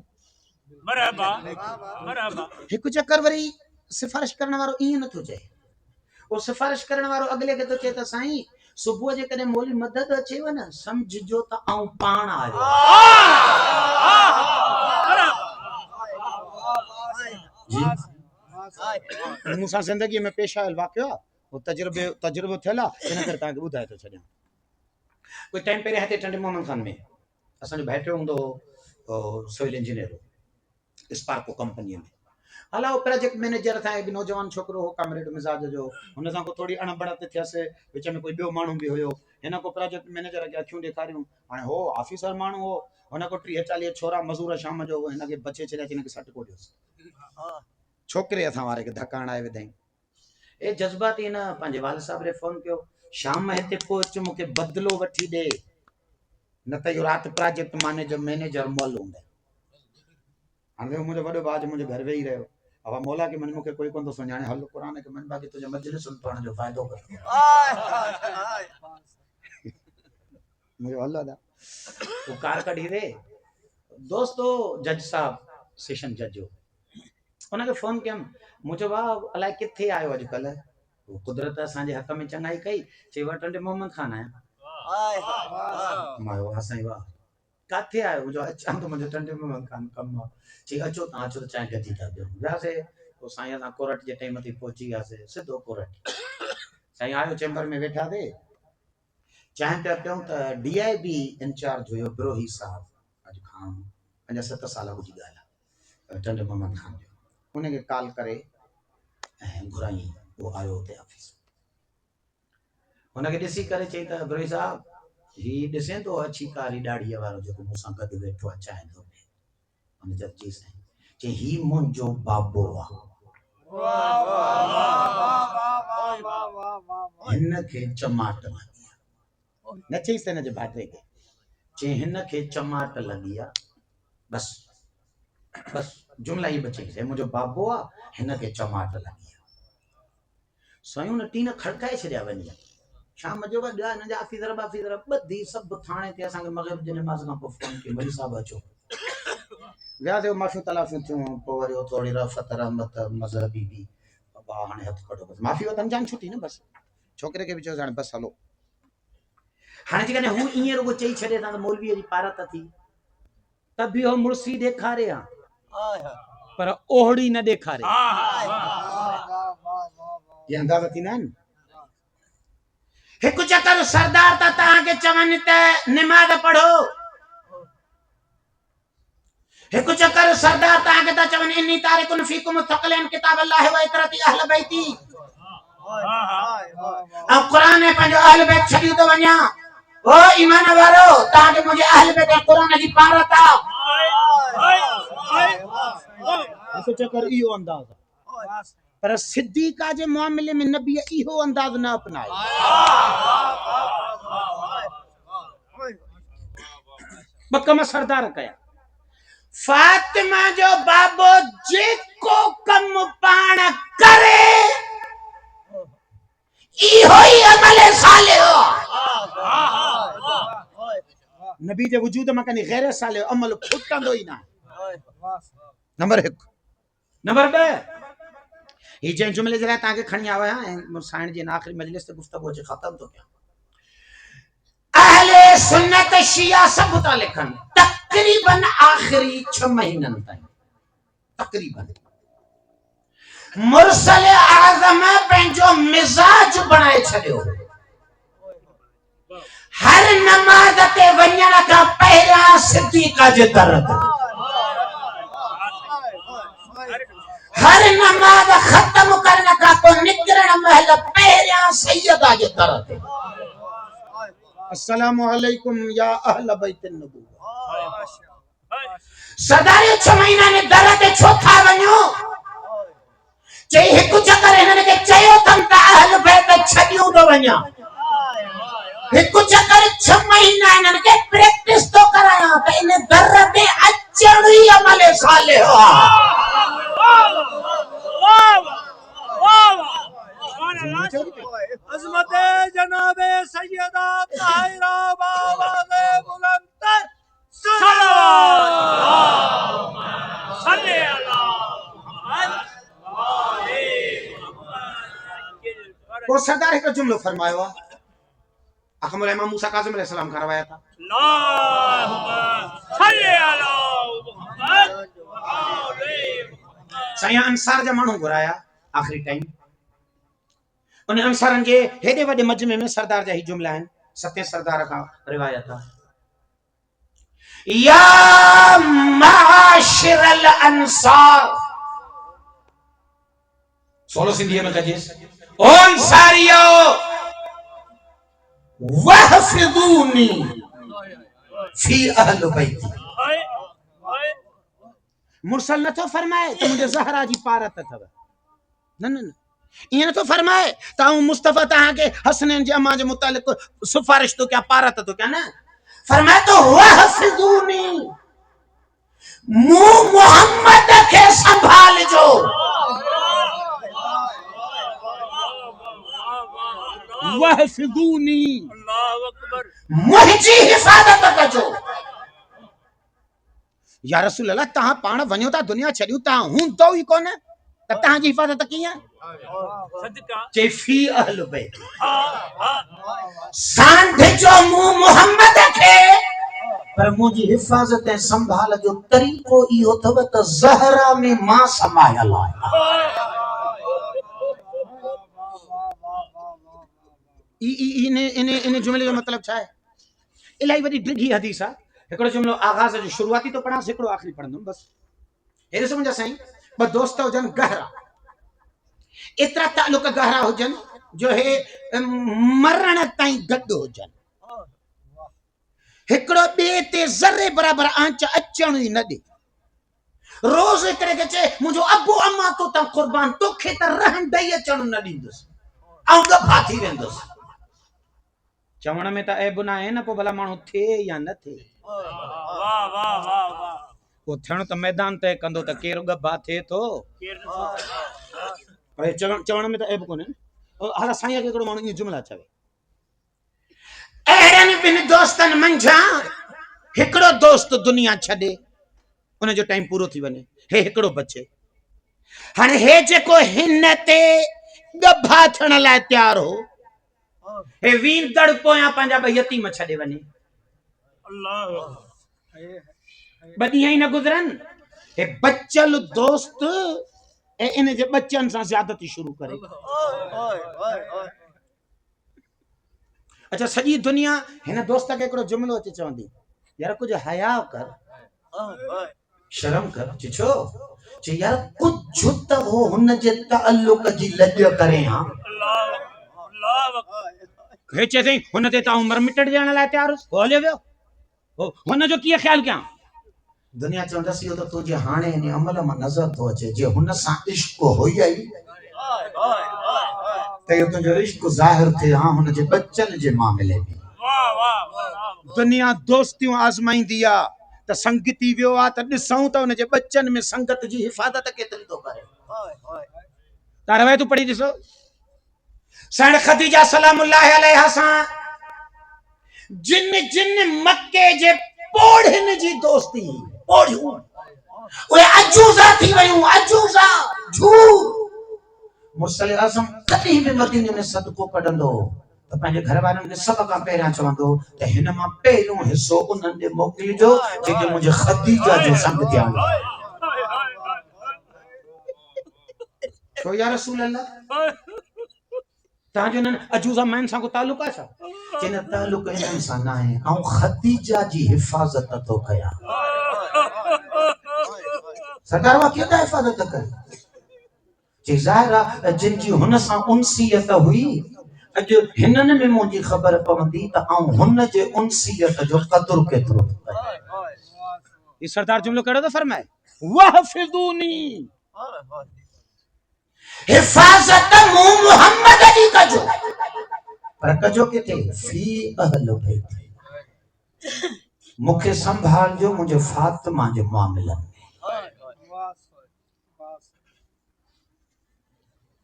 हिकु चक्कर वरी सिफारिश करण वारो ईअं नथो चए, वो सिफारिश करण वारो अगले खे तो चए त साईं सुबुह जे कॾहिं मौली मदद अचेव न, समझजो त आऊं पाण आयो। मूंसां ज़िंदगीअ में पेश आयल वाक़ियो आहे, वो तजुर्बो थियल आहे, इन करे तव्हांखे ॿुधाए थो छॾियां। कोई टाइम पहिरियों हिते टंडे मोहम्मद खान में असांजो भाइटियो हूंदो हो, सिविल इंजीनियर हो, स्पार्को कंपनीअ में। हला, वो प्रोजेक्ट मैनेजर था, एक नौजवान छोकरो हो, कामरेड मिजाज जो, हुन सां को थोड़ी अणबड़त थियसि, विच में कोई ॿियो माण्हू बि हुयो, हिन को प्रोजेक्ट मैनेजर खे अखियूं ॾेखारियूं, हाणे हो ऑफिसर माण्हू हो, हुन को 30-40 छोरा मज़ूर शाम जो हिन खे बचे छॾिया, हिन खे सट को ॾियोसि, छोकिरे हथां वारे खे धक्का हणाए विधई। ए जज़्बाती न पंहिंजे वाल साहब रे फोन कयो, शाम हिते पहुच, मूंखे बदिलो वठी ॾे, न त इहो राति प्रोजेक्ट मैनेजर मोल हूंदा। हाणे मुंहिंजो वॾो भाउ मुंहिंजे घर वेही रहियो, अब मौला के मन मूंखे कोई कोन थो सुञाणे, हल क़ुरान के मन बाक़ी तुझे मजलिसुनि पढ़ण जो फ़ाइदो कर। मुझे हल दा वो कार कढी दे दोस्तो, जज साहब सेशन जज हो, उनखे फोन कयमि, मुंहिंजो भाउ अलाए किथे आयो अॼुकल्ह, वो कुदरत असांजे हक़ में चङाई कई, चई वटि टंडे मोहम्मद खान आहियां। मां वाह साईं वाह, काथे आयो? मुंहिंजो अचां तो मुंहिंजो टंडे मोहम्मद खान कमु आहे, चई अचो तव्हां अचो त चांहि गॾिजी था ॾियूं। वियासीं, पोइ साईं असां कोरट जे टाइम ते पहुची वियासीं, सिधो कोरट, साईं आयो चैम्बर में वेठासीं, चांहि पिया पियूं त DIB इंचार्ज हुयो ब्रोही साहब, अॼु खां 5-7 साल हुजी ॻाल्हि आहे, टंडे मोहम्मद खान जो, उनखे कॉल करे ऐं घुराई, वो आयो हुते ऑफिस, हुनखे ॾिसी करे चई त ब्रोही साहब ही ॾिसे थो अछी कारी ॾाढ़ीअ वारो जेको मूंसां गॾु वेठो आहे चांहि थो पीए, हुन चयो जी साईं, चई ही मुंहिंजो बाबो आहे, हिन खे चमाट लॻी आहे, न चईसि त हिन जे भाइटे खे, चई हिन खे चमाट लॻी आहे, बस जुमिला ई बचईसि, मुंहिंजो बाबो आहे, हिन खे चमाट लॻी आहे। साईं हुन टीन खड़काए छॾिया वञी, शाम जो ॿिया हिन जा ऑफिसर ॿधी सभु थाणे ते असांखे मग़रिब जी निमाज़ खां पोइ फोन कयो, वली साहब अचो। वियासीं, माफ़ियूं तलाफ़ियूं थियूं, पोइ वरी थोरी रफ़त रहमत मज़हबी बि, बाबा हाणे हथु कढो, बसि माफ़ी वतन जान छुटी न, बसि छोकिरे खे बि चयोसि हाणे बसि हलो। हाणे जेकॾहिं हू ईअं रुॻो चई छॾे त मौलवीअ जी पारत थी, त बि हो मुड़सी ॾेखारे हा, पर ओहड़ी न ॾेखारे, ये अंदाज़ा थींदा आहिनि। हिकु चक्कर सरदार त तव्हांखे चवनि त निमाज़ पढ़ो, हिकु चक्कर सरदार तव्हांखे था चवनि इन्नी तारिकुन फीकुम थक़लैन किताब अल्लाह व इतरती अहल बैती, ऐं क़ुरान में पंहिंजो अहल बैत छॾी थो वञा, ओ ईमान वारो तव्हांखे मुंहिंजे अहल बैत ऐं क़ुरान जी पारत आहे। हिकु चक्कर इहो अंदाज़, पर सिद्दीक़ा जे मामले में नबी इहो अंदाज़ न अपनायो। ॿ कम सरदार कया, फातिमा जो बाबो जेको कम पाण करे इहो ई अमल सालिह, नबी जे वजूद में कनी गैर सालिह अमल फुटंदो ई न। नंबर 1, नंबर 2 ये जंहिं जुमिले जे लाइ तव्हांखे खणी आयो आहियां ऐं साइण जी आख़िरी मजलिस ते गुफ़्तगू जे ख़त्म थो कयां। अहले सुन्नत शिया सब था लिखनि तक़रीबन आख़िरी 6 महीननि ताईं तक़रीबन मुरसल आज़म पंहिंजो मिज़ाज बणाए छॾियो। हर नमाज ते वञण खां पहिरियां सिद्दीक़ा जे दर ते, हर नमाज ख़त्म करण खां पोइ निकिरण महिल पहिरियां सैयदा जे दर ते अस्सलामु अलैकुम या अहल बैत नबुव्वह। सरदार 6 महीना ने दर ते छो था वञो? चई हिकु चकर हिननि खे चयो अथनि त अहल बैत छॾियूं थो वञा। हिकु चकर 6 महीना हिननि खे प्रैक्टिस तो करायां त इन दर ते अचण ई अमल सालिह आहे। अज़मत जनाबे सैयदा ताहिरा बावाज़े बुलंद सल्लल्लाहु वो सरदार हिकु जुमलो फरमायो आहे अखमुल इमाम मूसा काज़िम अलैहिस्सलाम खां रवायत आहे साईं अंसार जा माण्हू घुराया आख़िरी टाइम उन अंसारनि जे हेॾे वॾे मजमे में सरदार जा ही जुमला आहिनि। 7 सरदार खां रिवायत आहे या माशिरल अंसार 16 सिंधीअ में कजे ओ अंसारियो वहफिदूनी फी अहल बैती। मुरसल नथो फरमाए त मुंहिंजे ज़हरा जी पारत अथव न न न ईअं नथो फरमाए त आऊं मुस्तफ़ा तव्हांखे हसनैन जे अम्मा जे मुतालिक़ सिफारिश तो कयां पारत तो कयां न फरमाए तो वहफिदूनी मूं मोहम्मद खे संभालजो। वहफिदूनी अल्लाहु अकबर मुंहिंजी हिफाज़त कजो। या रसूल अल्लाह तहां पाण वञो था दुनिया छॾियो तहां हूंदो ई कोन त तहां जी हिफाज़त कीअं? सदका जे फी अहल बैत सांढिजो मूं मोहम्मद खे पर मुंहिंजी हिफाज़त ऐं संभाल जो तरीक़ो इहो अथव त ज़हरा में मां समायल आहियां। इन जुमले जो मतलब छा है? इलाही वॾी ॾिघी हदीस आहे। हिकिड़ो जुमलो आगाज़ जो शुरुआती तो पढ़ां हिकिड़ो आख़िरी पढ़ंदुमि बस। हेॾे सम्झा साईं ॿ दोस्त हुजनि गहरा एतिरा तालुक गहरा हुजनि जो हे मरण ताईं गॾु हुजनि हिकिड़ो ॿिए ते ज़रे बराबर आंच अचण ई न ॾे। रोज़ हिकिड़े खे चए मुंहिंजो अबू अम्मा तो तां क़ुर्बान तोखे त रहम ॾेई अचण न ॾींदुसि ऐं गफ़ा थी वेंदुसि। चवण में त ऐब न आहे न पोइ भला माण्हू थिए या न थिए। वाह वाह वाह वाह वो थियण त मैदान तय कंदो त केरु गभा थिए थो पर चवण में त ऐब कोन्हे। हाणे साईं खे हिकिड़ो माण्हू ईअं जुमला चवे अहिड़नि ॿिनि दोस्तनि मंझां हिकिड़ो दोस्त दुनिया छॾे उन जो टाइम पूरो थी वञे हे हिकिड़ो बचे। हाणे हे जेको हिन ते गभा थियण लाइ तयार हो हे वींदड़ पोयां पंहिंजा ॿ यतीम छॾे वञे। अल्लाह ॿ ॾींहं ई न गुज़रनि हे बचल दोस्त ऐं इन जे बच्चन सां ज़्यादती शुरू करे। अच्छा सॼी दुनिया हिन दोस्त खे हिकिड़ो जुमिलो अची चवंदी यार कुछ हया कर शर्म कर छो चई यार कुछ त हो हुन जे ताल्लुक जी लॼ करे हां। हे चए थई हुन ते ता उमर मिटण ॾियण लाइ तयार हो हले वियो हुन जो कीअं ख्याल कयां? दुनिया चवंदसि इहो त तुंहिंजे हाणे इन अमल मां नज़र थो अचे जे हुन सां इश्क हुई आई त इहो तुंहिंजो इश्क ज़ाहिर थिए हा हुन जे बच्चन जे मामले में। दुनिया दोस्तियूं आज़माईंदी आहे त संगती वियो आहे त ॾिसूं त हुन जे बच्चन में संगत जी हिफ़ाज़त केतिरी थो करे। तव्हां रवायतूं पढ़ी ॾिसो साईं ख़दीजा सलामुल्लाह अलैहा सां जिन मक्के जे पोढ़िन जी दोस्ती पोढ़ियूं उहे अजूज़ा थी वयूं अजूज़ा मुर्सले आज़म कहीं भी मदीने में सदको कढंदो त पंहिंजे घर वारनि खे सभ खां पहिरियां चवंदो त हिन मां पहिरियों हिसो उन्हनि ॾे मोकिलिजो जेके मुंहिंजे ख़दीजा जो संग थिया हुआ। छो या रसूल अल्लाह तव्हांजो हिननि अजूज़ा मैन सां को तालुक आहे छा? चवनि तालुक हिननि सां न आहे, ऐं ख़दीजा जी हिफ़ाज़त थो कयां। सरकार वाह कीअं था हिफ़ाज़त करे? जे ज़ाहिर आहे जिन जी हुन सां उनसियत हुई, अॼु हिननि में मुंहिंजी ख़बर पवंदी त आउं हुन जे उनसियत जो क़दुरु केतिरो थो कयां। ये सरदार जुमलो कहिड़ो थो फरमाए, वहफ़िज़ूनी, हिफ़ाज़त मूं मुहम्मद जी कजो, पर कजो किथे? फी अहल बैत, मूंखे संभालजो मुंहिंजे फातिमा जे मामलनि में।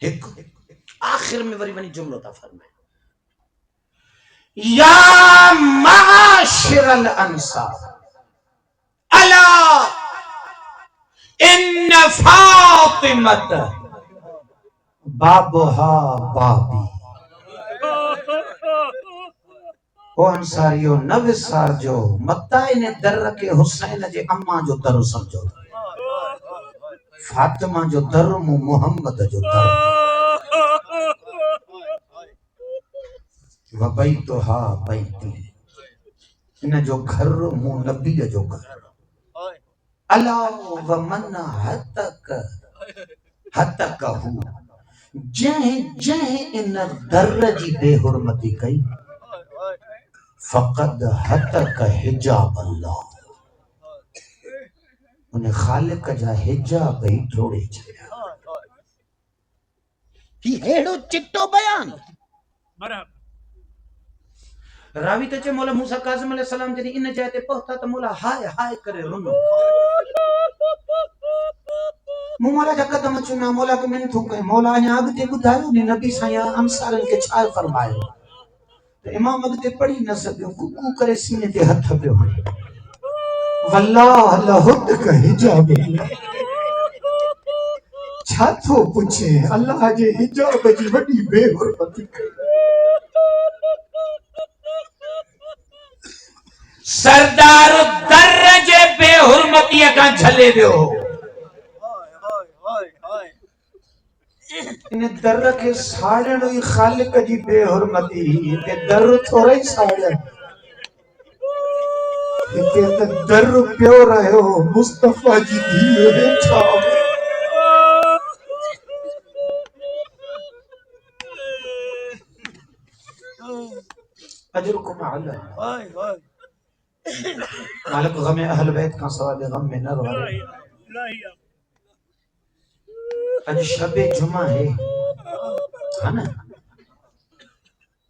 एक आखिर में वरी वनी जुमलो था फरमाए, या माशिरल अंसार अला इन फातिमत बाबुहा बाबी। ओ अंसारियो न विसारजो, मता इन दर के हुसैन जे अम्मा जो दर समझो, फातिमा जो दर मूं मुहम्मद जो दर। वबैतुहा बैती, इन जो घर मूं नबी जो घर। अला वमन हतकहू, जंहिं जंहिं इन दर जी बेहुरमती कई, फ़क़द हतक हिजाब अल्लाह, उन ख़ालिक जा हिजाब ही तोड़े छॾिया। ही हेड़ो चिट्टो बयान। रावी त चे मौला मूसा काज़िम अलैहिस्सलाम जॾहिं इन जाइ ते पहुता त मौला हाय हाय करे रुनो। मूं मौला जा कदम चुना, मौला खे मिनथूं कयूं, मौला अञा अॻिते ॿुधायो नी नबी सां या अंसारनि खे छा फरमायो। त इमाम अॻिते पढ़ी न सघियो, कुकू करे सीने ते हथ पियो हणे, वल्लाह लहुद का हिजाब। छा थो पुछे? अल्लाह जे हिजाब जी वॾी बेहुरमती कई। सरदार दर जे बेहुरमतीअ खां झले वियो। इन दर खे साड़ण ई ख़ालिक जी बेहुरमती, हिते दर थोरा ई साड़िया, हिते त दर पियो रहियो मुस्तफ़ा जी धीअ हेठा। अजरुकुम अला मालिक गम अहल बैत का सवाल गम में न रहे। अज शबे जुमा है ना,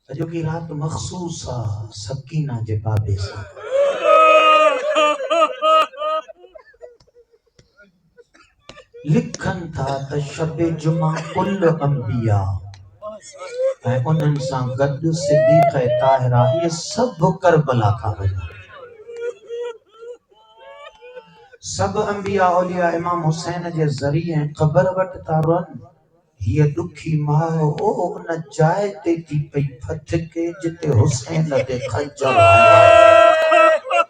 अजो की रात मखसूस आ सकीना जे बाबे सां। लिखन था त शबे जुमा कुल अंबिया ऐं उन्हनि सां गॾु सिद्दीक़ ताहिरा, ये सब करबला था वञनि। सब अंबिया औलिया इमाम हुसैन जे ज़रिए क़बर वटि था रहनि। हीअ ॾुखी माउ ओ उन जाइ ते थी पई फथिके जिते हुसैन ते खंजर हणियो।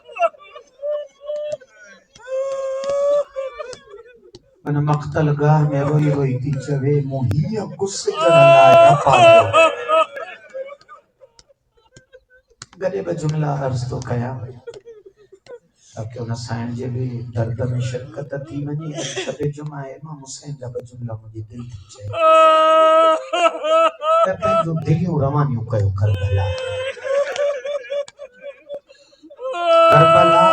उन मक़तल गाह में रोई रोई थी चवे, मूं हीअ गुस्सजण लाइ न पालियो। गॾे ॿ जुमला अर्ज़ थो कयां ताकि उन साइण जे बि दर्द में शिरकत थी वञे। शबे जुमा आहे, इमाम हुसैन जा ॿ जुमला मुंहिंजी दिलि थी चए त पंहिंजूं दिलियूं रवानियूं कयो करबला। करबला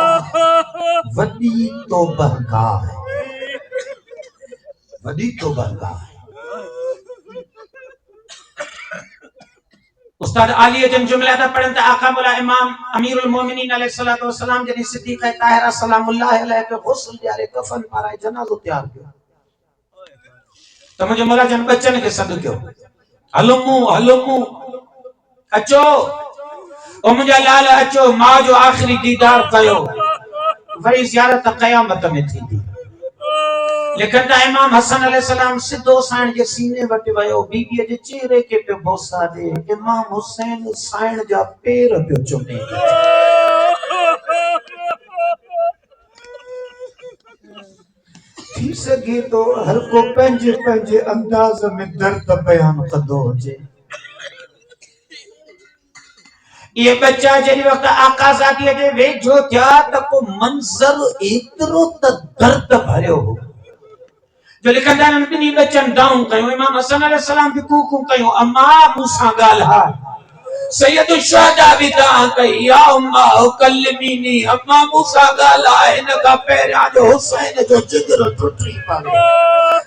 वॾी तौबहगाह है, वॾी तौबहगाह है। उस्ताद आली जन जुमला था पढ़न त आका मौला इमाम अमीरुल मोमिनीन अलैहिस्सलातु वस्सलाम जॾहिं सिद्दीक़ ताहिरा सलामुल्लाह अलैहि खे गुस्ल ॾियारे कफन पाराए जनाज़ो तैयार कयो त मुंहिंजे मौला जन बच्चन खे सॾु कयो, हलूं अचो ओ मुंहिंजा लाल अचो, मां जो आख़िरी दीदार कयो, वरी ज़ियारत क़यामत में थींदी। लेकिन ता इमाम हसन अलैहिस्सलाम सिद्धो साइण जे सीने वटि वयो बीबीअ जे चेहरे के पे बोसा दे इमाम हुसैन साइण जा पैर पियो चुमे थी सके तो हर को पंहिंजे पंहिंजे अंदाज में दर्द बयान कंदो हुजे ये बच्चा जॾहिं वक़्तु आकाज़ादीअ जे वेझो थिया त को मंज़र एतिरो त दर्द भरियो हो जो लिखंदा आहिनि ॿिन्ही बचनि दाऊं कयूं इमाम हसन अलैहिस्सलाम बि कूकूं कयूं अम्मा मूंसां ॻाल्हाए सैयद शुहदा भी दां कई या अम्मा कल्लमीनी अम्मा मूसा ॻाल्हाए हिन खां पहिरियां जो हुसैन जो जिगर टुटी पवे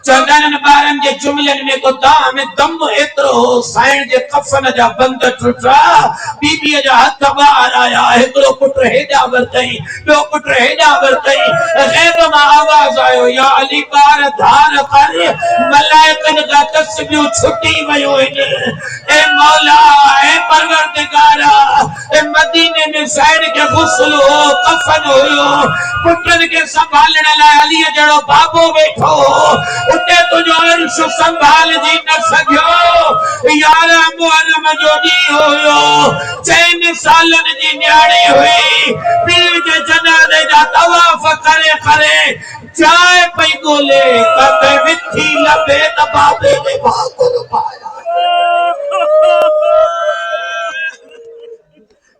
चवंदा ॿारनि जे जुमलनि में को दां में दम एतिरो हो साइण जे कफन जा बंद टुटा बीबीअ जा हथ ॿाहिरि आया हिकिड़ो पुट हेॾा वरतई ॿियो पुट हेॾा वरतई ग़ैब मां आवाज़ आयो या अली ॿार धार कर मलाइकनि खां तस्बीहूं छुटी वियूं आहिनि ए मौला ए परवरदिगारा ए मदीने में साइण के गुस्ल हो कफन हुयो पुटनि के संभालण लाइ अली जहिड़ो बाबो वेठो उते तुंहिंजो अर्श संभाल जी न सघियो 11 मुहर्रम जो ॾींहुं हुयो 4 सालनि जी न्याणी हुई पीर जे जनाज़े जा तवाफ़ करे करे चाय पई ॻोल्हे किथे विथी लभे त बाबे ने भाकुर पाया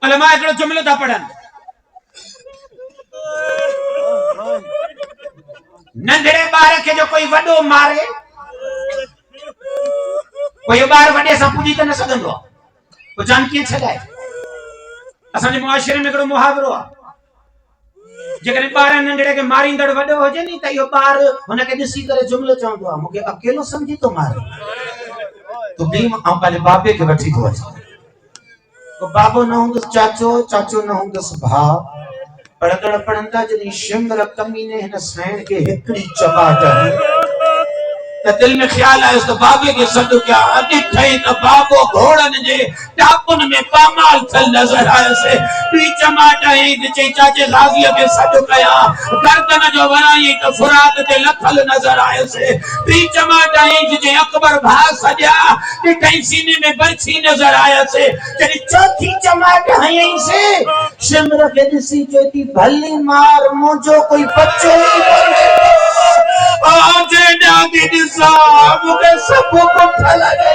अलमा हिकिड़ो जुमिलो था पढ़नि नंढड़े ॿार खे जो कोई वॾो मारे कोई ॿार वॾे सां पुॼी त न सघंदो आहे पोइ जान कीअं छॾाए असांजे मुआशिरे में हिकिड़ो मुहावरो आहे जेकॾहिं ॿार नंढड़े खे मारींदड़ वॾो हुजे नी त इहो ॿार हुनखे ॾिसी करे जुमिलो चवंदो आहे मूंखे अकेलो सम्झी थो मारे तूं बि ऐं पंहिंजे बाबे खे वठी थो अचे तो बाबो न होंदुसि चाचो चाचो न होंदुसि भाउ पढ़ंदड़ पढ़ंदा जॾहिं शिमर कमीने हिन साइण खे हिकिड़ी चमाट त दिल में ख्याल आयो त बाबे खे सॾु कया ॾिठई त बाबो घोड़नि जे टापुनि में पामाल थियल नज़र आयोसि ॿी चमाट हई त चई चाचे गाज़ीअ खे सॾु कया गर्दन जो वराई त फुरात ते लथल नज़र आयोसि ॿी चमाट हई त चई अकबर भाउ सॼा ॾिठई सीने में बरछी नज़र आयोसि जॾहिं चौथी चमाट हईंसि शिमर खे ॾिसी चई थी भली मार मुंहिंजो कोई बच्चो ई कोन्हे आज डागी दिसा मुझे सब कुछ लगे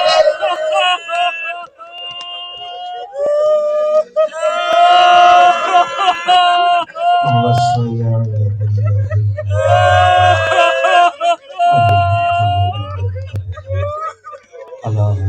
अल्लाह